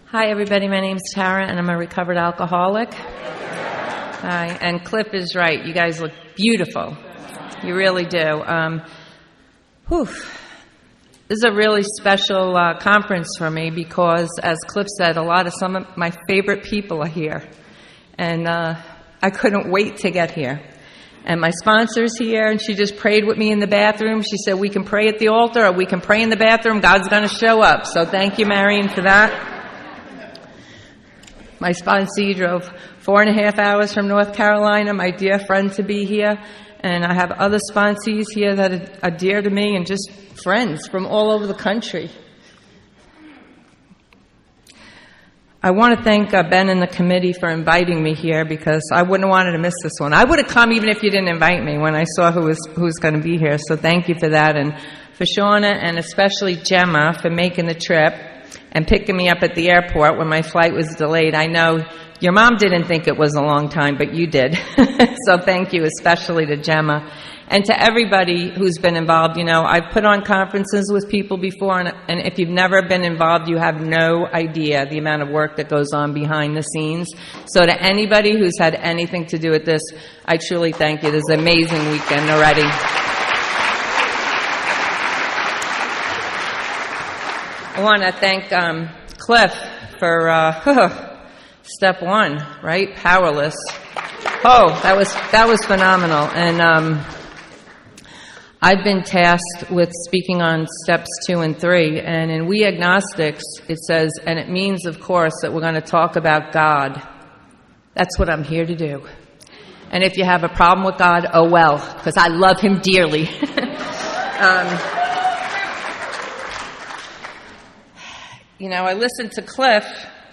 Hi, everybody. My name's Tara, and I'm a recovered alcoholic. Hi. And Cliff is right. You guys look beautiful. You really do. This is a really special conference for me because, as Cliff said, some of my favorite people are here. And I couldn't wait to get here. And my sponsor's here, and she just prayed with me in the bathroom. She said, we can pray at the altar or we can pray in the bathroom. God's going to show up. So thank you, Marion, for that. My sponsee drove 4.5 hours from North Carolina, my dear friend, to be here. And I have other sponsees here that are dear to me and just friends from all over the country. I want to thank Ben and the committee for inviting me here because I wouldn't have wanted to miss this one. I would have come even if you didn't invite me when I saw who was going to be here. So thank you for that. And for Shauna and especially Gemma for making the trip and picking me up at the airport when my flight was delayed. I know your mom didn't think it was a long time, but you did. So thank you, especially to Gemma. And to everybody who's been involved. You know, I've put on conferences with people before, and if you've never been involved, you have no idea the amount of work that goes on behind the scenes. So to anybody who's had anything to do with this, I truly thank you. This is an amazing weekend already. I want to thank Cliff for step one, right? Powerless. Oh, that was phenomenal. And I've been tasked with speaking on steps 2 and 3. And in We Agnostics, it says, and it means, of course, that we're going to talk about God. That's what I'm here to do. And if you have a problem with God, oh well, because I love him dearly. You know, I listened to Cliff.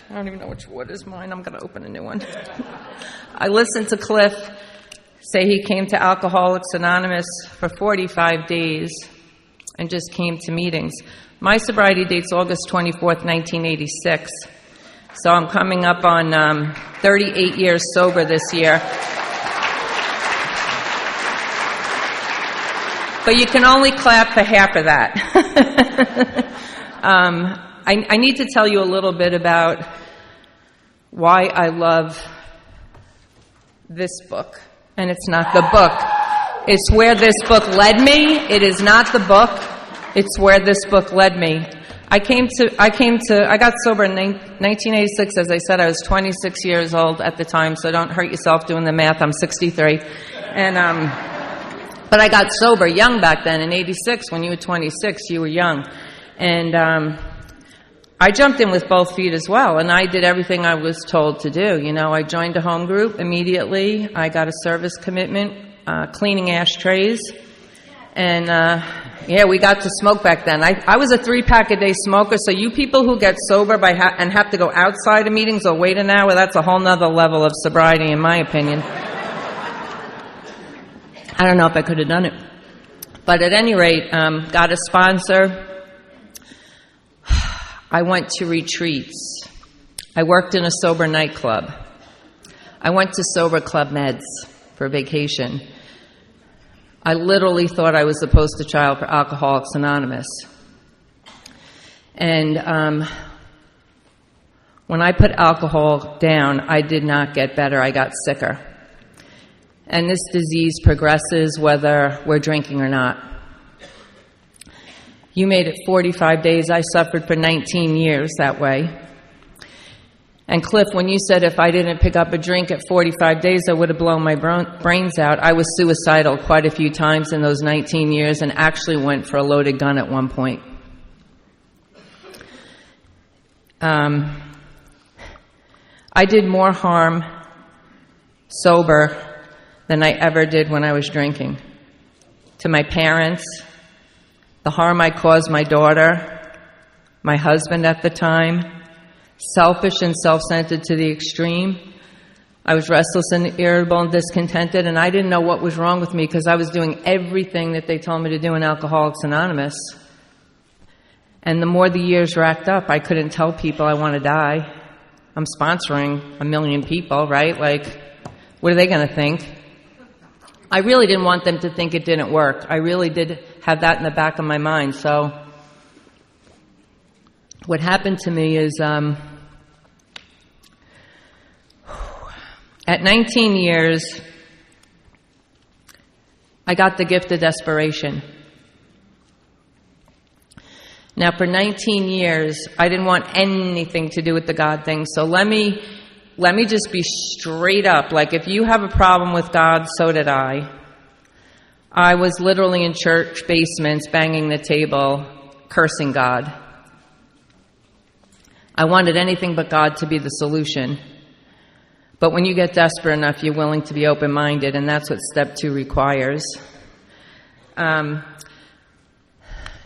I don't even know which wood is mine. I'm going to open a new one. I listened to Cliff say he came to Alcoholics Anonymous for 45 days and just came to meetings. My sobriety date's August 24th, 1986. So I'm coming up on 38 years sober this year. But you can only clap for half of that. I need to tell you a little bit about why I love this book. And it's not the book. It's where this book led me. It is not the book. It's where this book led me. I got sober in 1986. As I said, I was 26 years old at the time, so don't hurt yourself doing the math. I'm 63. And, but I got sober young back then. In 86, when you were 26, you were young. And, I jumped in with both feet as well, and I did everything I was told to do. You know, I joined a home group immediately. I got a service commitment, cleaning ashtrays. And, we got to smoke back then. I was a 3-pack-a-day smoker, so you people who get sober and have to go outside of meetings or wait an hour, that's a whole nother level of sobriety, in my opinion. I don't know if I could have done it. But at any rate, got a sponsor. I went to retreats. I worked in a sober nightclub. I went to Sober Club Meds for vacation. I literally thought I was the poster child for Alcoholics Anonymous. And when I put alcohol down, I did not get better. I got sicker. And this disease progresses whether we're drinking or not. You made it 45 days. I suffered for 19 years that way. And Cliff, when you said if I didn't pick up a drink at 45 days, I would have blown my brains out, I was suicidal quite a few times in those 19 years and actually went for a loaded gun at one point. I did more harm sober than I ever did when I was drinking. To my parents, the harm I caused my daughter, my husband at the time, selfish and self-centered to the extreme. I was restless and irritable and discontented, and I didn't know what was wrong with me because I was doing everything that they told me to do in Alcoholics Anonymous. And the more the years racked up, I couldn't tell people I want to die. I'm sponsoring 1 million people, right? Like, what are they going to think? I really didn't want them to think it didn't work. I really did have that in the back of my mind. So what happened to me is At 19 years, I got the gift of desperation. Now, for 19 years, I didn't want anything to do with the God thing. So let me just be straight up. Like, if you have a problem with God, so did I. I was literally in church basements, banging the table, cursing God. I wanted anything but God to be the solution. But when you get desperate enough, you're willing to be open-minded, and that's what step 2 requires.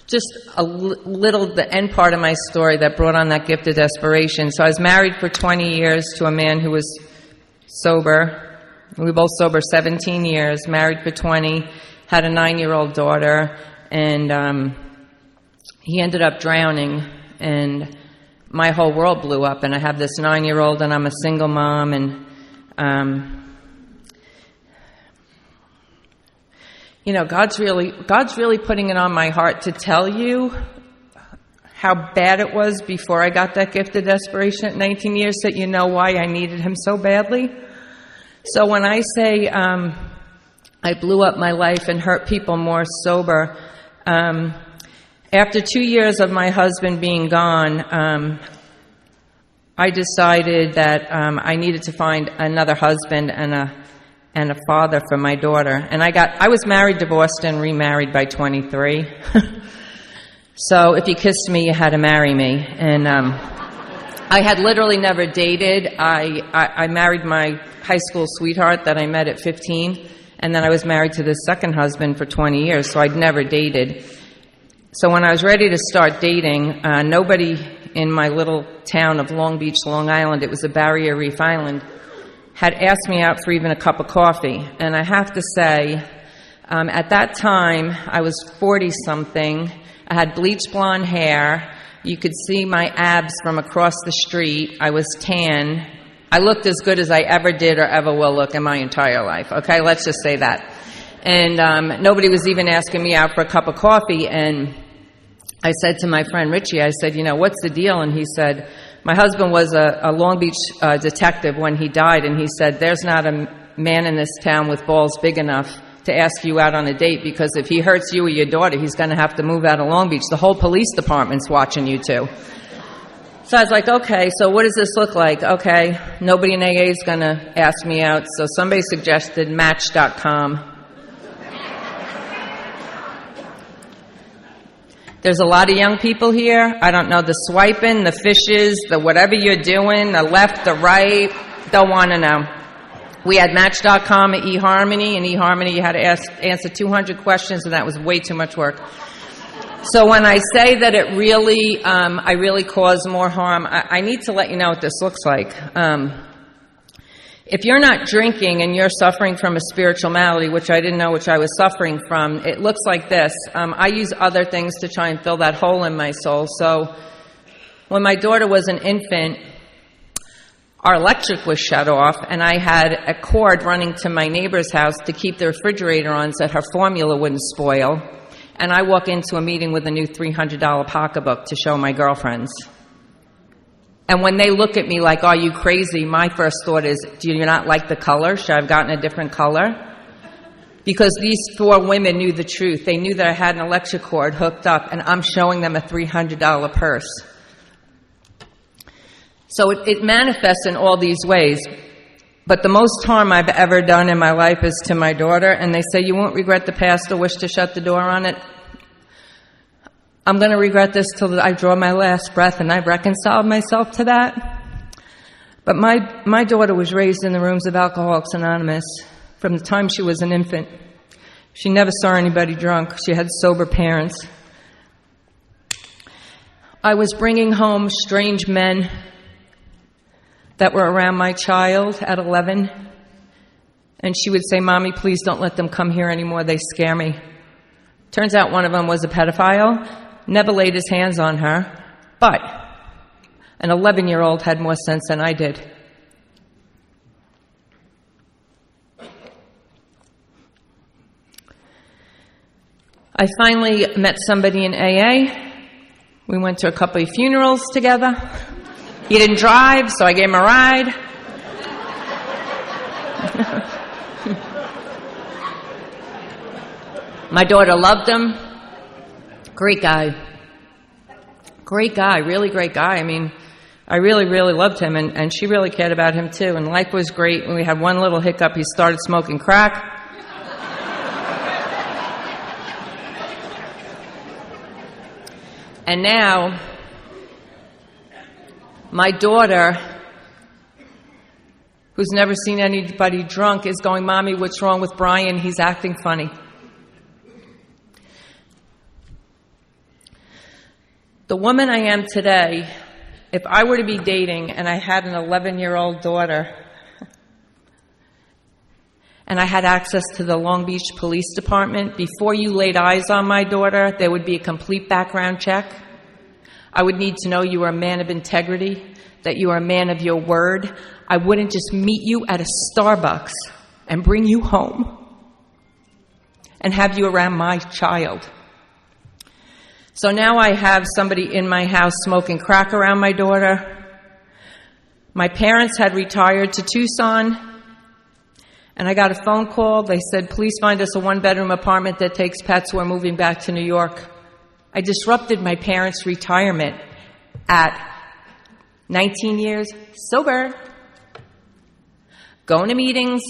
Just the end part of my story that brought on that gift of desperation. So I was married for 20 years to a man who was sober. We were both sober 17 years, married for 20, had a 9-year-old daughter, and he ended up drowning, and my whole world blew up. And I have this 9-year-old, and I'm a single mom, and God's really putting it on my heart to tell you how bad it was before I got that gift of desperation at 19 years, so that you know why I needed him so badly. So when I say I blew up my life and hurt people more sober, after 2 years of my husband being gone, I decided that I needed to find another husband and a father for my daughter. And I was married, divorced, and remarried by 23. So if you kissed me, you had to marry me. And I had literally never dated. I married my high school sweetheart that I met at 15, and then I was married to this second husband for 20 years, so I'd never dated. So when I was ready to start dating, nobody in my little town of Long Beach, Long Island, it was a Barrier Reef Island, had asked me out for even a cup of coffee. And I have to say, at that time, I was 40-something. I had bleached blonde hair. You could see my abs from across the street. I was tan. I looked as good as I ever did or ever will look in my entire life. Okay, let's just say that. And nobody was even asking me out for a cup of coffee. And I said to my friend Richie, I said, what's the deal? And he said, my husband was a Long Beach detective when he died, and he said, there's not a man in this town with balls big enough to ask you out on a date, because if he hurts you or your daughter, he's going to have to move out of Long Beach. The whole police department's watching you too. So I was like, okay, so what does this look like? Okay, nobody in AA is going to ask me out, so somebody suggested Match.com. There's a lot of young people here. I don't know, the swiping, the fishes, the whatever you're doing, the left, the right, don't want to know. We had Match.com at eHarmony. In eHarmony, you had to answer 200 questions, and that was way too much work. So when I say that it really, I really cause more harm, I need to let you know what this looks like. If you're not drinking and you're suffering from a spiritual malady, which I didn't know which I was suffering from, it looks like this. I use other things to try and fill that hole in my soul. So when my daughter was an infant, our electric was shut off, and I had a cord running to my neighbor's house to keep the refrigerator on so that her formula wouldn't spoil. And I walk into a meeting with a new $300 pocketbook to show my girlfriends. And when they look at me like, are you crazy? My first thought is, do you not like the color? Should I have gotten a different color? Because these 4 women knew the truth. They knew that I had an electric cord hooked up, and I'm showing them a $300 purse. So it manifests in all these ways. But the most harm I've ever done in my life is to my daughter, and they say, you won't regret the past or wish to shut the door on it. I'm going to regret this till I draw my last breath, and I've reconciled myself to that. But my daughter was raised in the rooms of Alcoholics Anonymous from the time she was an infant. She never saw anybody drunk. She had sober parents. I was bringing home strange men that were around my child at 11, and she would say, Mommy, please don't let them come here anymore. They scare me. Turns out one of them was a pedophile. Never laid his hands on her, but an 11-year-old had more sense than I did. I finally met somebody in AA. We went to a couple of funerals together. He didn't drive, so I gave him a ride. My daughter loved him. Great guy. Great guy, really great guy. I mean, I really, really loved him, and she really cared about him too. And life was great. When we had one little hiccup, he started smoking crack. And now, my daughter, who's never seen anybody drunk, is going, "Mommy, what's wrong with Brian? He's acting funny." The woman I am today, if I were to be dating and I had an 11-year-old daughter and I had access to the Long Beach Police Department, before you laid eyes on my daughter, there would be a complete background check. I would need to know you are a man of integrity, that you are a man of your word. I wouldn't just meet you at a Starbucks and bring you home and have you around my child. So now I have somebody in my house smoking crack around my daughter. My parents had retired to Tucson, and I got a phone call. They said, "Please find us a one-bedroom apartment that takes pets. We're moving back to New York." I disrupted my parents' retirement at 19 years sober, going to meetings,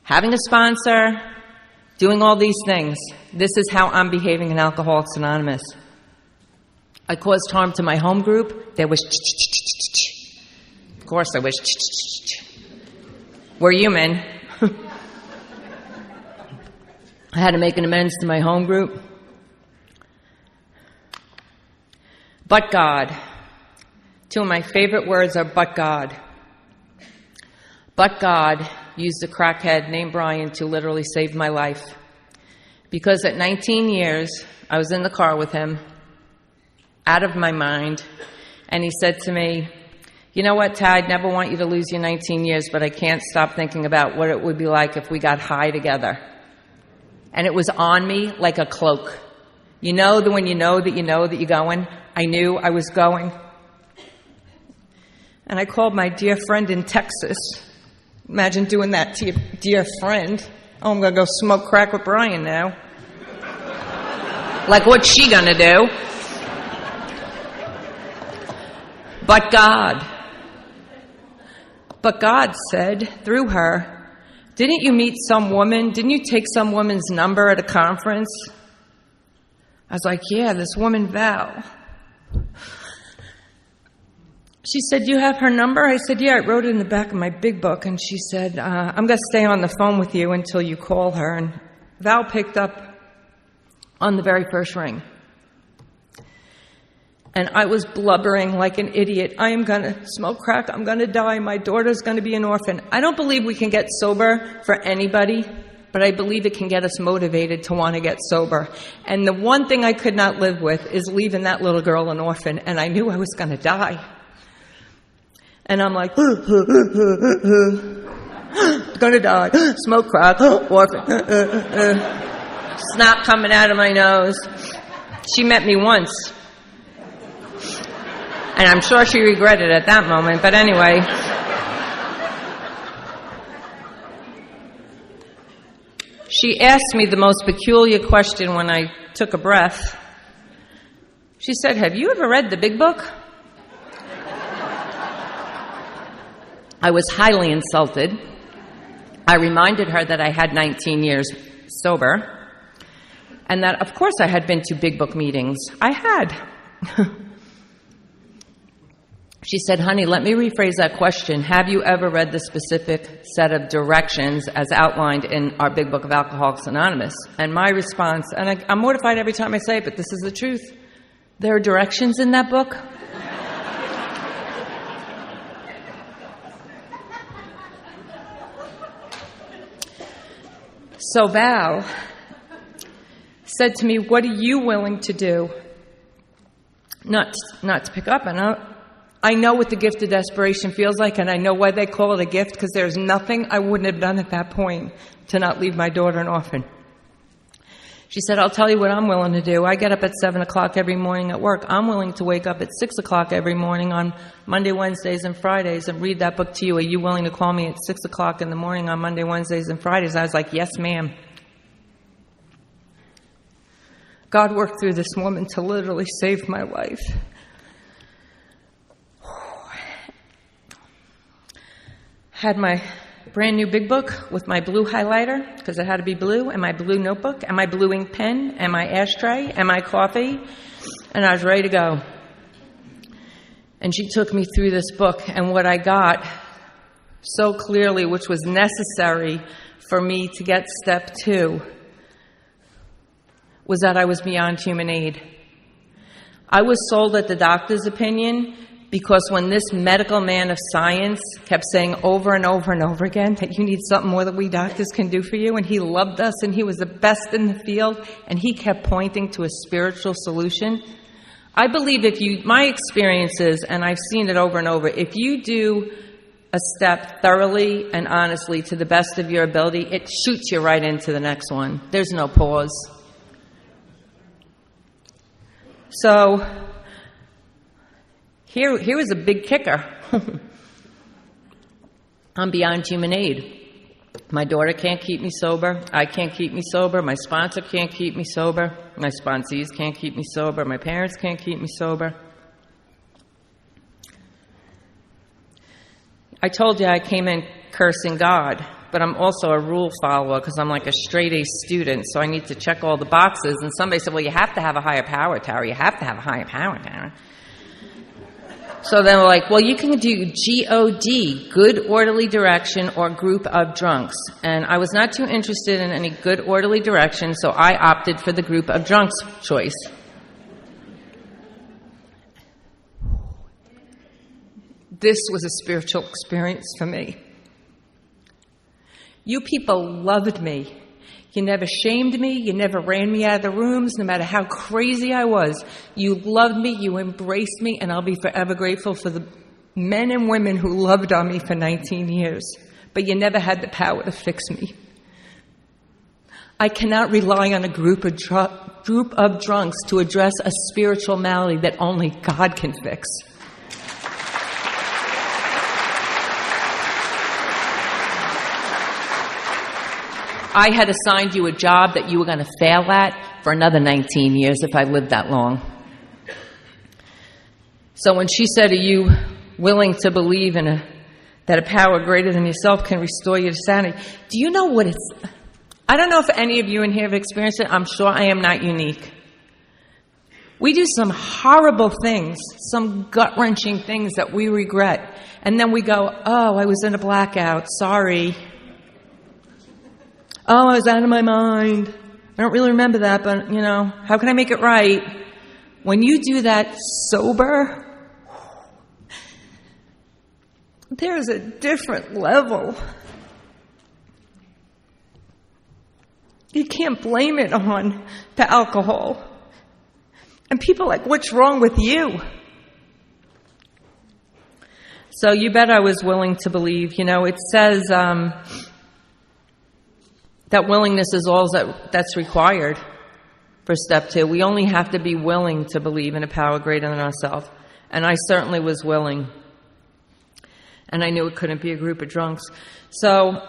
having a sponsor, doing all these things. This is how I'm behaving in Alcoholics Anonymous. I caused harm to my home group. There was Of course I was We're human. I had to make an amends to my home group. But God. Two of my favorite words are but God. But God used a crackhead named Brian to literally save my life. Because at 19 years, I was in the car with him, out of my mind, and he said to me, "You know what, Ty, I'd never want you to lose your 19 years, but I can't stop thinking about what it would be like if we got high together." And it was on me like a cloak. You know that when you know that you're going? I knew I was going. And I called my dear friend in Texas. Imagine doing that to your dear friend. "Oh, I'm going to go smoke crack with Brian now." Like, what's she going to do? But God. But God said, through her, "Didn't you meet some woman? Didn't you take some woman's number at a conference?" I was like, "Yeah, this woman, Val." She said, "You have her number?" I said, "Yeah, I wrote it in the back of my big book." And she said, "I'm going to stay on the phone with you until you call her." And Val picked up on the very first ring. And I was blubbering like an idiot. "I am going to smoke crack. I'm going to die. My daughter's going to be an orphan." I don't believe we can get sober for anybody, but I believe it can get us motivated to want to get sober. And the one thing I could not live with is leaving that little girl an orphan, and I knew I was going to die. And I'm like, gonna die, smoke crack, orphan, snot coming out of my nose. She met me once. And I'm sure she regretted it at that moment, but anyway. She asked me the most peculiar question when I took a breath. She said, "Have you ever read the big book?" I was highly insulted. I reminded her that I had 19 years sober and that, of course, I had been to big book meetings. I had. She said, "Honey, let me rephrase that question. Have you ever read the specific set of directions as outlined in our big book of Alcoholics Anonymous?" And my response, and I'm mortified every time I say it, but this is the truth. There are directions in that book. So Val said to me, "What are you willing to do?" Not to pick up. And I know what the gift of desperation feels like, and I know why they call it a gift, because there's nothing I wouldn't have done at that point to not leave my daughter an orphan. She said, I'll tell you what I'm willing to do. I get up at 7 o'clock every morning at work. I'm willing to wake up at 6 o'clock every morning on Monday, Wednesdays, and Fridays and read that book to you. Are you willing to call me at 6 o'clock in the morning on Monday, Wednesdays, and Fridays? I was like, yes, ma'am. God worked through this woman to literally save my life. Had my brand new big book with my blue highlighter, because it had to be blue, and my blue notebook, and my blue ink pen, and my ashtray, and my coffee, and I was ready to go. And she took me through this book, and what I got so clearly, which was necessary for me to get step 2, was that I was beyond human aid. I was sold at the doctor's opinion because when this medical man of science kept saying over and over and over again that you need something more than we doctors can do for you, and he loved us and he was the best in the field, and he kept pointing to a spiritual solution. I believe my experience is, and I've seen it over and over, if you do a step thoroughly and honestly to the best of your ability, it shoots you right into the next one. There's no pause. So here was a big kicker. I'm beyond human aid. My daughter can't keep me sober. I can't keep me sober. My sponsor can't keep me sober. My sponsees can't keep me sober. My parents can't keep me sober. I told you I came in cursing God, but I'm also a rule follower because I'm like a straight-A student, so I need to check all the boxes. And somebody said, well, you have to have a higher power, Tara. You have to have a higher power, Tara. So then we're like, well, you can do GOD, good orderly direction, or group of drunks. And I was not too interested in any good orderly direction, so I opted for the group of drunks choice. This was a spiritual experience for me. You people loved me. You never shamed me. You never ran me out of the rooms, no matter how crazy I was. You loved me. You embraced me, and I'll be forever grateful for the men and women who loved on me for 19 years. But you never had the power to fix me. I cannot rely on a group of drunks to address a spiritual malady that only God can fix. I had assigned you a job that you were going to fail at for another 19 years if I lived that long. So when she said, are you willing to believe that a power greater than yourself can restore you to sanity? Do you know what it's... I don't know if any of you in here have experienced it. I'm sure I am not unique. We do some horrible things, some gut-wrenching things that we regret. And then we go, oh, I was in a blackout. Sorry. Oh, I was out of my mind. I don't really remember that, but, how can I make it right? When you do that sober, there's a different level. You can't blame it on the alcohol. And people are like, what's wrong with you? So you bet I was willing to believe. It says... that willingness is all that's required for step 2. We only have to be willing to believe in a power greater than ourselves. And I certainly was willing. And I knew it couldn't be a group of drunks. So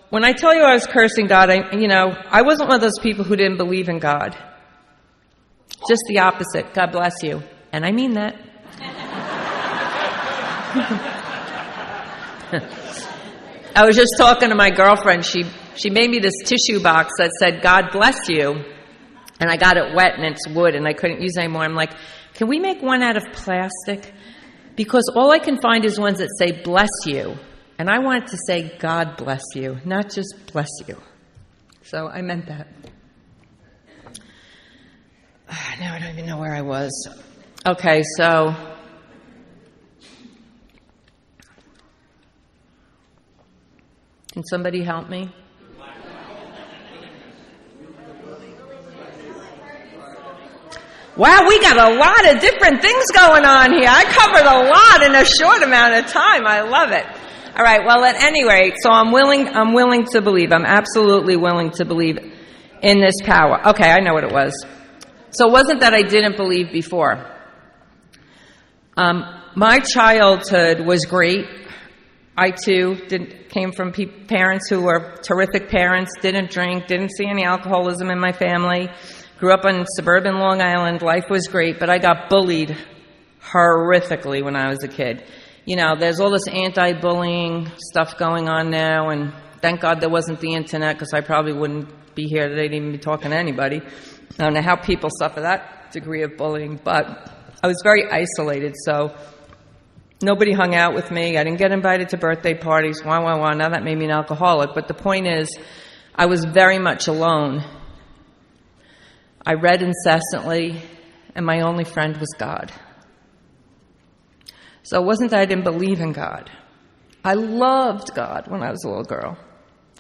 when I tell you I was cursing God, I wasn't one of those people who didn't believe in God. Just the opposite. God bless you. And I mean that. I was just talking to my girlfriend. She made me this tissue box that said, God bless you. And I got it wet and it's wood and I couldn't use it anymore. I'm like, can we make one out of plastic? Because all I can find is ones that say bless you. And I wanted to say God bless you, not just bless you. So I meant that. Now I don't even know where I was. Okay, so... Can somebody help me? Wow, we got a lot of different things going on here. I covered a lot in a short amount of time. I love it. All right, well, at any rate, so I'm willing to believe. I'm absolutely willing to believe. in this power. Okay, I know what it was. So it wasn't that I didn't believe before. My childhood was great. I, too, came from parents who were terrific parents, didn't drink, didn't see any alcoholism in my family, grew up on suburban Long Island. Life was great, but I got bullied horrifically when I was a kid. You know, there's all this anti-bullying stuff going on now, and thank God there wasn't the internet, because I probably wouldn't be here today to even be talking to anybody. I don't know how people suffer that degree of bullying, but I was very isolated, so nobody hung out with me. I didn't get invited to birthday parties. Now that made me an alcoholic. But the point is, I was very much alone. I read incessantly, and my only friend was God. So it wasn't that I didn't believe in God. I loved God when I was a little girl.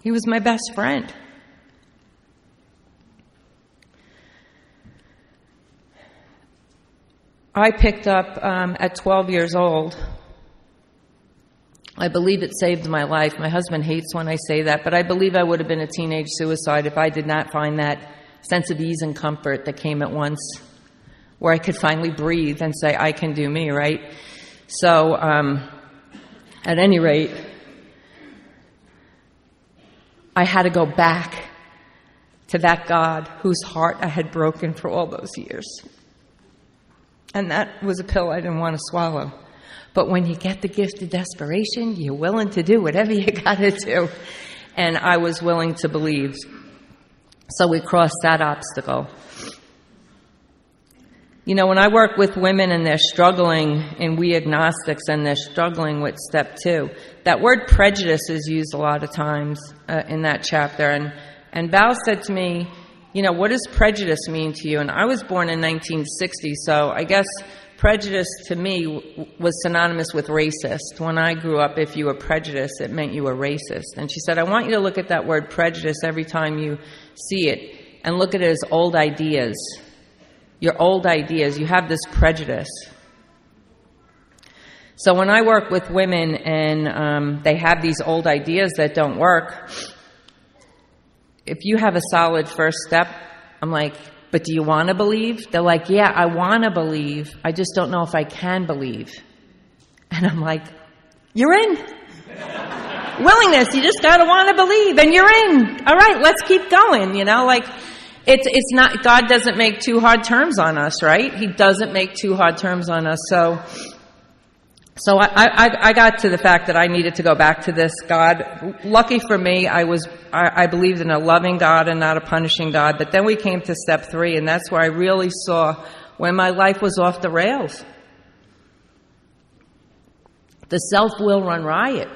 He was my best friend. I picked up at 12 years old. I believe it saved my life. My husband hates when I say that, but I believe I would have been a teenage suicide if I did not find that sense of ease and comfort that came at once, where I could finally breathe and say, I can do me, right? So, at any rate, I had to go back to that God whose heart I had broken for all those years. And that was a pill I didn't want to swallow. But when you get the gift of desperation, you're willing to do whatever you got to do. And I was willing to believe. So we crossed that obstacle. You know, when I work with women and they're struggling, and we agnostics, and they're struggling with step 2, that word prejudice is used a lot of times in that chapter. And Val said to me, you know, what does prejudice mean to you? And I was born in 1960, so I guess prejudice to me was synonymous with racist. When I grew up, if you were prejudiced, it meant you were racist. And she said, I want you to look at that word prejudice every time you see it, and look at it as old ideas. Your old ideas. You have this prejudice. So when I work with women and they have these old ideas that don't work, if you have a solid first step, I'm like, but do you want to believe? They're like, yeah, I want to believe. I just don't know if I can believe. And I'm like, you're in. Willingness, you just got to want to believe, and you're in. All right, let's keep going, you know, like, it's not, God doesn't make too hard terms on us, right? He doesn't make too hard terms on us. So I got to the fact that I needed to go back to this God. Lucky for me, I believed in a loving God and not a punishing God. But then we came to step 3, and that's where I really saw when my life was off the rails. The self will run riot.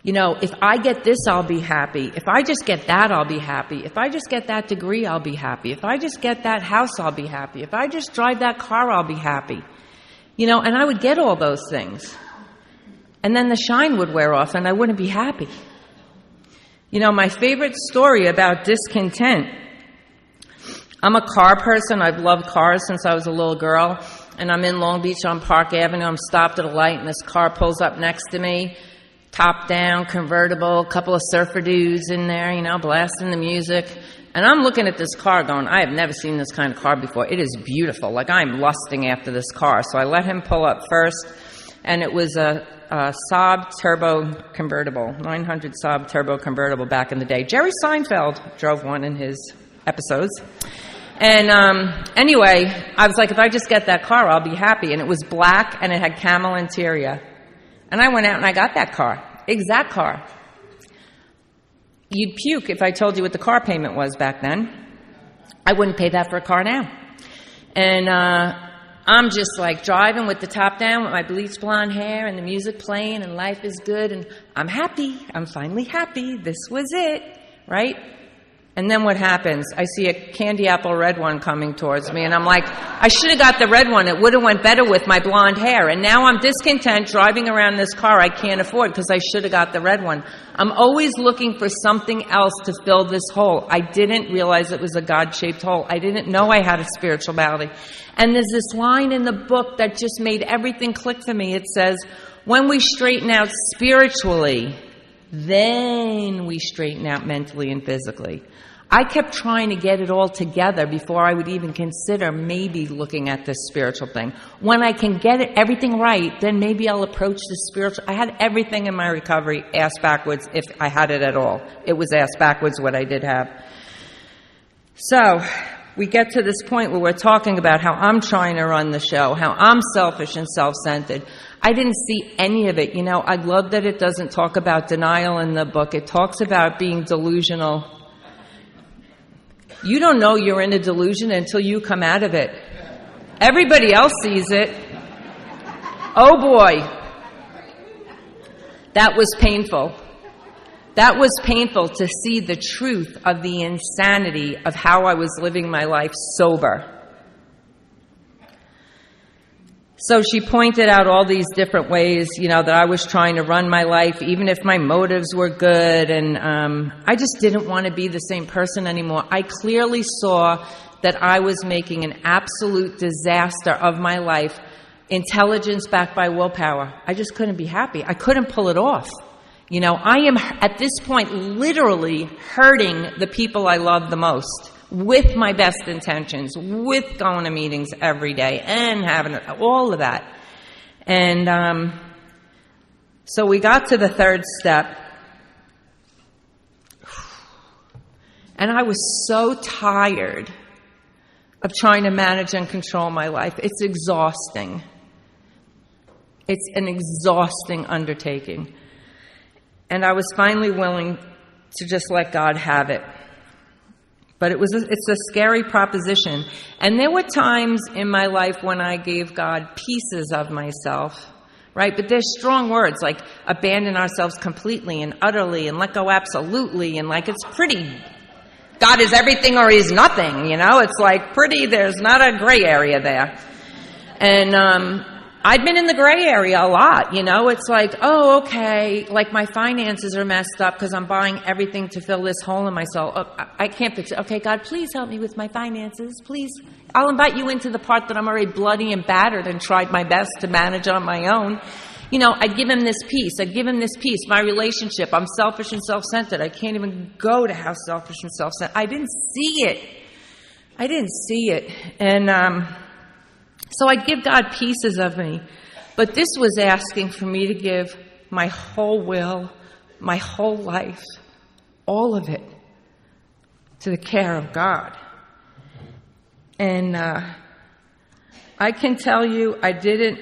You know, if I get this, I'll be happy. If I just get that, I'll be happy. If I just get that degree, I'll be happy. If I just get that house, I'll be happy. If I just drive that car, I'll be happy. You know, and I would get all those things. And then the shine would wear off, and I wouldn't be happy. You know, my favorite story about discontent, I'm a car person. I've loved cars since I was a little girl. And I'm in Long Beach on Park Avenue. I'm stopped at a light, and this car pulls up next to me. Top down, convertible, a couple of surfer dudes in there, you know, blasting the music. And I'm looking at this car going, I have never seen this kind of car before. It is beautiful. Like, I'm lusting after this car. So I let him pull up first, and it was a Saab turbo convertible, 900 Saab turbo convertible back in the day. Jerry Seinfeld drove one in his episodes. And anyway, I was like, if I just get that car, I'll be happy. And it was black, and it had camel interior. And I went out and I got that car, exact car. You'd puke if I told you what the car payment was back then. I wouldn't pay that for a car now. And I'm just like driving with the top down with my bleached blonde hair and the music playing, and life is good, and I'm happy. I'm finally happy. This was it, right? And then what happens? I see a candy apple red one coming towards me, and I'm like, I should have got the red one. It would have went better with my blonde hair. And now I'm discontent driving around this car I can't afford because I should have got the red one. I'm always looking for something else to fill this hole. I didn't realize it was a God-shaped hole. I didn't know I had a spiritual malady. And there's this line in the book that just made everything click for me. It says, when we straighten out spiritually, then we straighten out mentally and physically. I kept trying to get it all together before I would even consider maybe looking at this spiritual thing. When I can get everything right, then maybe I'll approach the spiritual. I had everything in my recovery ass backwards, if I had it at all. It was ass backwards what I did have. So we get to this point where we're talking about how I'm trying to run the show, how I'm selfish and self-centered. I didn't see any of it. You know, I love that it doesn't talk about denial in the book. It talks about being delusional. You don't know you're in a delusion until you come out of it. Everybody else sees it. Oh boy. That was painful. That was painful to see the truth of the insanity of how I was living my life sober. So she pointed out all these different ways, you know, that I was trying to run my life, even if my motives were good. And I just didn't want to be the same person anymore. I clearly saw that I was making an absolute disaster of my life, intelligence backed by willpower. I just couldn't be happy. I couldn't pull it off. You know, I am, at this point, literally hurting the people I love the most with my best intentions, with going to meetings every day and having all of that. And so we got to the third step. And I was so tired of trying to manage and control my life. It's exhausting. It's an exhausting undertaking. And I was finally willing to just let God have it. But it's a scary proposition. And there were times in my life when I gave God pieces of myself, right? But there's strong words like abandon ourselves completely and utterly and let go absolutely. And like it's pretty, God is everything or he's nothing, you know? It's like pretty, there's not a gray area there. And I'd been in the gray area a lot, you know. It's like, oh, okay, like my finances are messed up because I'm buying everything to fill this hole in my soul. Oh, I can't fix it. Okay, God, please help me with my finances, please. I'll invite you into the part that I'm already bloody and battered and tried my best to manage on my own. You know, I'd give him this piece. I'd give him this piece. My relationship, I'm selfish and self-centered. I can't even go to how selfish and self-centered. I didn't see it. And so I'd give God pieces of me. But this was asking for me to give my whole will, my whole life, all of it, to the care of God. And I can tell you I didn't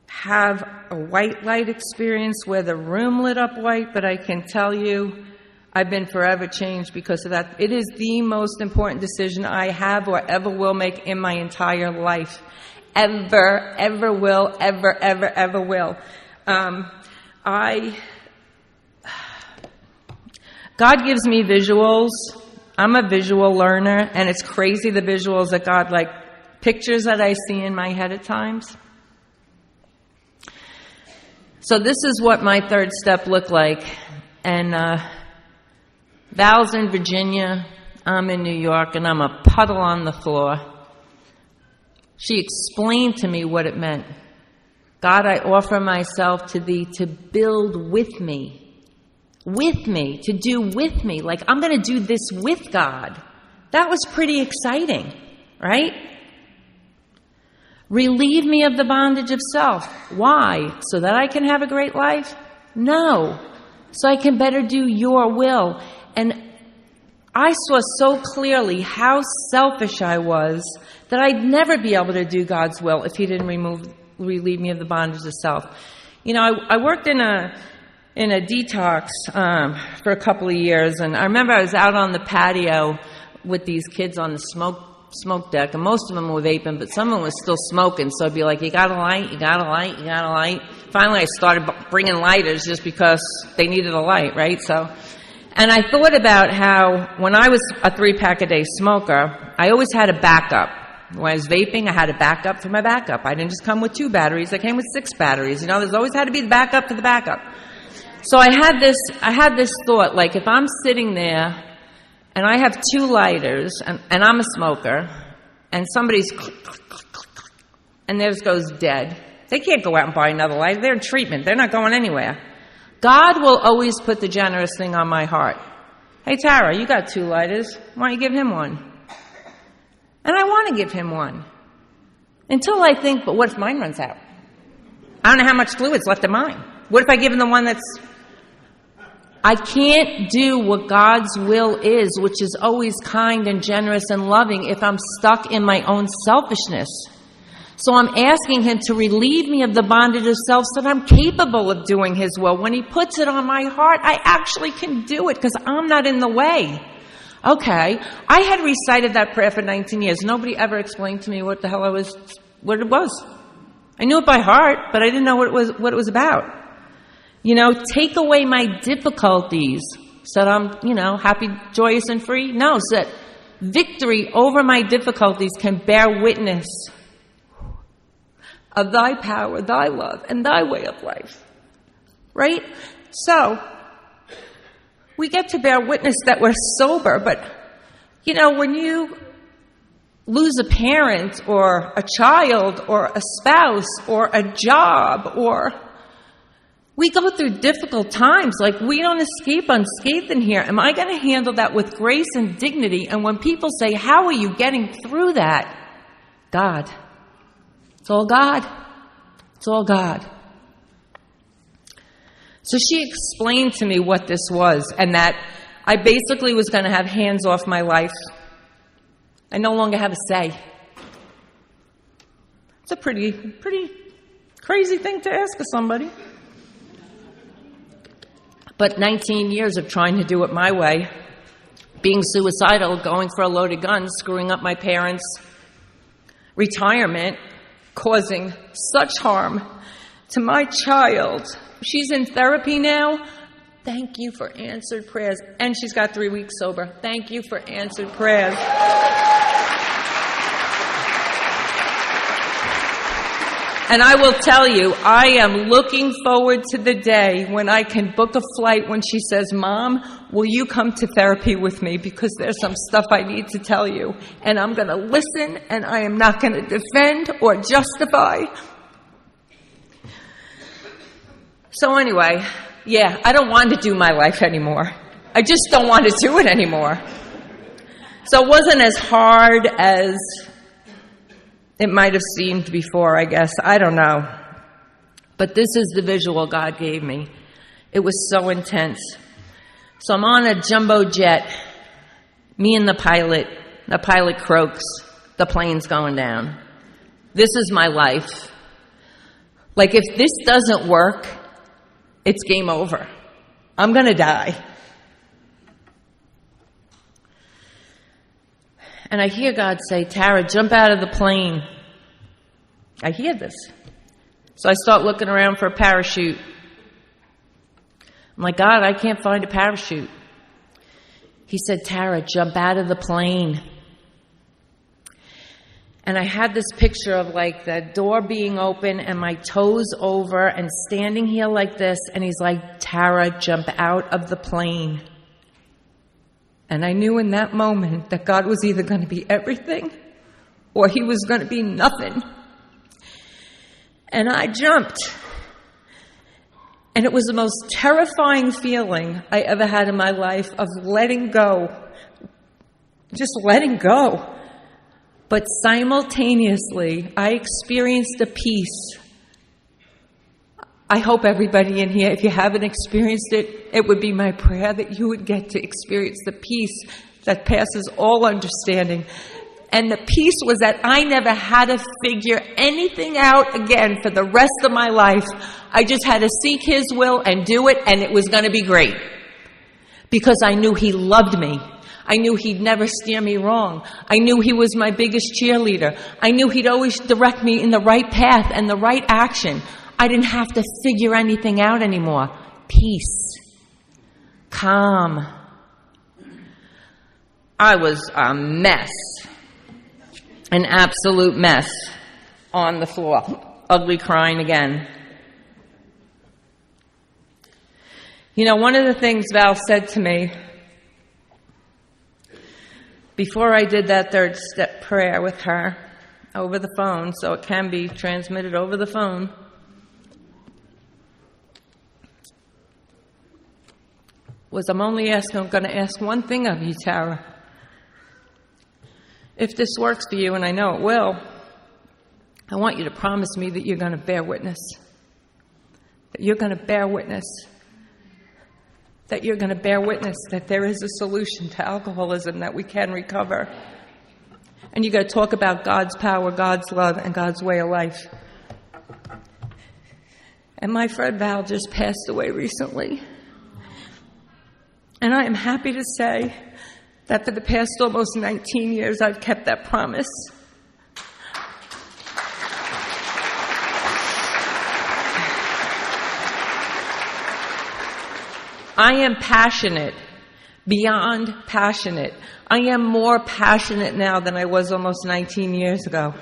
have a white light experience where the room lit up white, but I can tell you I've been forever changed because of that. It is the most important decision I have or ever will make in my entire life. Ever will, ever will. God gives me visuals. I'm a visual learner, and it's crazy the visuals that God, like pictures that I see in my head at times. So this is what my third step looked like. And Val's in Virginia, I'm in New York, and I'm a puddle on the floor. She explained to me what it meant. God, I offer myself to thee to build with me, to do with me. Like, I'm going to do this with God. That was pretty exciting, right? Relieve me of the bondage of self. Why? So that I can have a great life? No. So I can better do your will. And I saw so clearly how selfish I was that I'd never be able to do God's will if he didn't relieve me of the bondage of self. You know, I worked in a detox for a couple of years, and I remember I was out on the patio with these kids on the smoke deck, and most of them were vaping, but some of them were still smoking, so I'd be like, you got a light? Finally, I started bringing lighters just because they needed a light, right? And I thought about how when I was a 3-pack-a-day smoker, I always had a backup. When I was vaping, I had a backup for my backup. I didn't just come with 2 batteries, I came with 6 batteries. You know, there's always had to be the backup for the backup. So I had this thought, like if I'm sitting there and I have 2 lighters and I'm a smoker and somebody's click, click, click, click, click, and theirs goes dead, they can't go out and buy another lighter. They're in treatment. They're not going anywhere. God will always put the generous thing on my heart. Hey, Tara, you got 2 lighters. Why don't you give him one? And I want to give him one. Until I think, but what if mine runs out? I don't know how much fluid's left in mine. What if I give him the one that's... I can't do what God's will is, which is always kind and generous and loving, if I'm stuck in my own selfishness. So I'm asking him to relieve me of the bondage of self so that I'm capable of doing his will. When he puts it on my heart, I actually can do it because I'm not in the way. Okay, I had recited that prayer for 19 years. Nobody ever explained to me what it was. I knew it by heart, but I didn't know what it was about. Take away my difficulties so that I'm, happy, joyous, and free. No, so that victory over my difficulties can bear witness of thy power, thy love, and thy way of life. Right? So, we get to bear witness that we're sober, but, when you lose a parent or a child or a spouse or a job, or we go through difficult times, like we don't escape unscathed in here. Am I going to handle that with grace and dignity? And when people say, how are you getting through that? God. It's all God. It's all God. So she explained to me what this was, and that I basically was going to have hands off my life. I no longer have a say. It's a pretty crazy thing to ask of somebody. But 19 years of trying to do it my way, being suicidal, going for a loaded gun, screwing up my parents' retirement, causing such harm to my child. She's in therapy now. Thank you for answered prayers. And she's got 3 weeks sober. Thank you for answered prayers. And I will tell you, I am looking forward to the day when I can book a flight when she says, Mom, will you come to therapy with me? Because there's some stuff I need to tell you. And I'm going to listen, and I am not going to defend or justify. So anyway, I don't want to do my life anymore. I just don't want to do it anymore. So it wasn't as hard as it might have seemed before, I guess. I don't know. But this is the visual God gave me. It was so intense. So I'm on a jumbo jet. Me and the pilot. The pilot croaks. The plane's going down. This is my life. Like, if this doesn't work, it's game over. I'm going to die. And I hear God say, Tara, jump out of the plane. I hear this. So I start looking around for a parachute. I'm like, God, I can't find a parachute. He said, Tara, jump out of the plane. And I had this picture of like the door being open and my toes over and standing here like this. And he's like, Tara, jump out of the plane. And I knew in that moment that God was either going to be everything or he was going to be nothing. And I jumped. And it was the most terrifying feeling I ever had in my life of letting go. Just letting go. But simultaneously, I experienced a peace. I hope everybody in here, if you haven't experienced it, it would be my prayer that you would get to experience the peace that passes all understanding. And the peace was that I never had to figure anything out again for the rest of my life. I just had to seek his will and do it, and it was going to be great. Because I knew he loved me. I knew he'd never steer me wrong. I knew he was my biggest cheerleader. I knew he'd always direct me in the right path and the right action. I didn't have to figure anything out anymore. Peace. Calm. I was a mess. An absolute mess on the floor. Ugly crying again. You know, one of the things Val said to me before I did that third step prayer with her over the phone, so it can be transmitted over the phone. was, I'm going to ask one thing of you, Tara. If this works for you, and I know it will, I want you to promise me that you're going to bear witness. That you're going to bear witness. That you're going to bear witness that there is a solution to alcoholism, that we can recover. And you're going to talk about God's power, God's love, and God's way of life. And my friend Val just passed away recently. And I am happy to say that for the past almost 19 years, I've kept that promise. I am passionate, beyond passionate. I am more passionate now than I was almost 19 years ago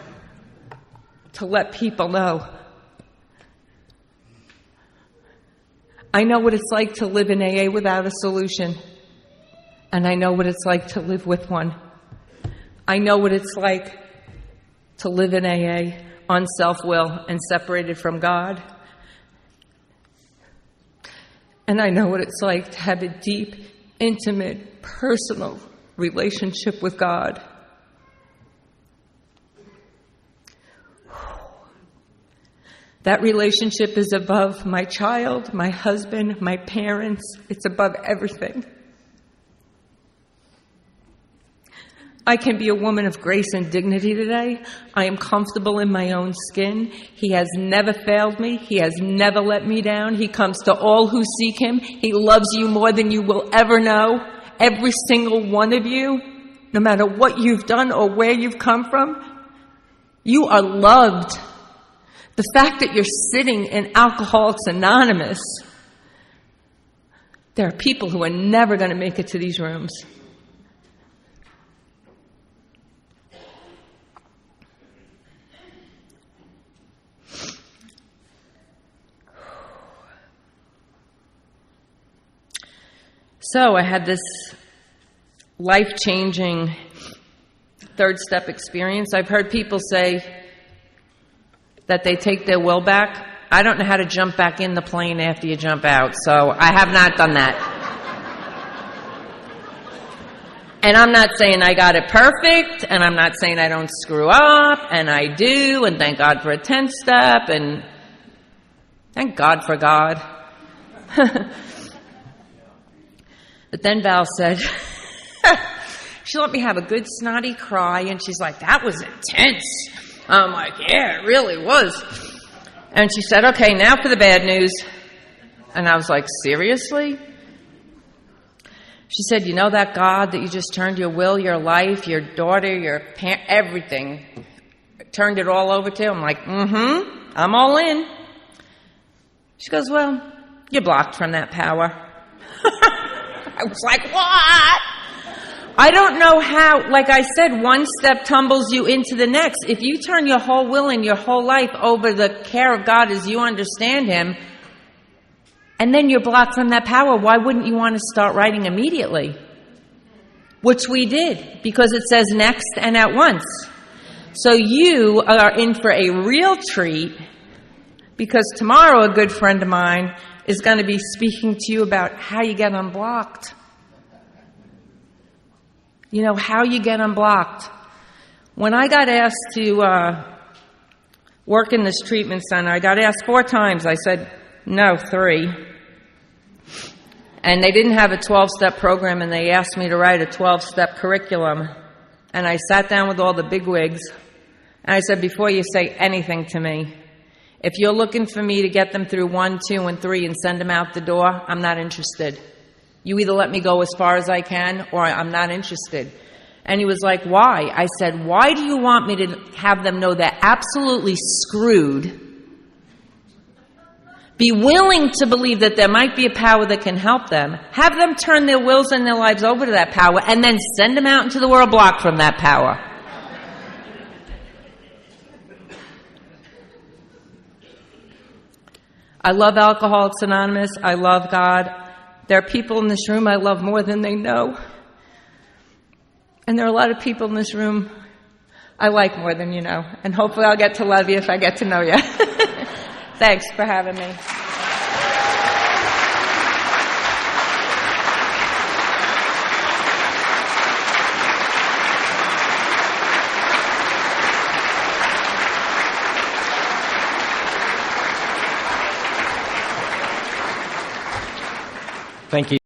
to let people know. I know what it's like to live in AA without a solution, and I know what it's like to live with one. I know what it's like to live in AA on self-will and separated from God. And I know what it's like to have a deep, intimate, personal relationship with God. That relationship is above my child, my husband, my parents. It's above everything. I can be a woman of grace and dignity today. I am comfortable in my own skin. He has never failed me. He has never let me down. He comes to all who seek him. He loves you more than you will ever know. Every single one of you, no matter what you've done or where you've come from, you are loved. The fact that you're sitting in Alcoholics Anonymous, there are people who are never going to make it to these rooms. So I had this life-changing third step experience. I've heard people say that they take their will back. I don't know how to jump back in the plane after you jump out, so I have not done that. And I'm not saying I got it perfect, and I'm not saying I don't screw up, and I do, and thank God for a 10th step, and thank God for God. But then Val said, she let me have a good snotty cry, and she's like, that was intense. I'm like, yeah, it really was. And she said, okay, now for the bad news. And I was like, seriously? She said, you know that God that you just turned your will, your life, your daughter, your everything, turned it all over to? I'm like, I'm all in. She goes, well, you're blocked from that power. I was like, what? I don't know how, like I said, one step tumbles you into the next. If you turn your whole will and your whole life over the care of God as you understand him, and then you're blocked from that power, why wouldn't you want to start writing immediately? Which we did, because it says next and at once. So you are in for a real treat, because tomorrow a good friend of mine is going to be speaking to you about how you get unblocked. You know, how you get unblocked. When I got asked to work in this treatment center, I got asked 4 times. I said, no, 3. And they didn't have a 12-step program, and they asked me to write a 12-step curriculum. And I sat down with all the bigwigs, and I said, before you say anything to me, if you're looking for me to get them through 1, 2, and 3 and send them out the door, I'm not interested. You either let me go as far as I can, or I'm not interested. And he was like, why? I said, why do you want me to have them know they're absolutely screwed? Be willing to believe that there might be a power that can help them. Have them turn their wills and their lives over to that power, and then send them out into the world blocked from that power. I love Alcoholics Anonymous. I love God. There are people in this room I love more than they know. And there are a lot of people in this room I like more than you know. And hopefully I'll get to love you if I get to know you. Thanks for having me. Thank you.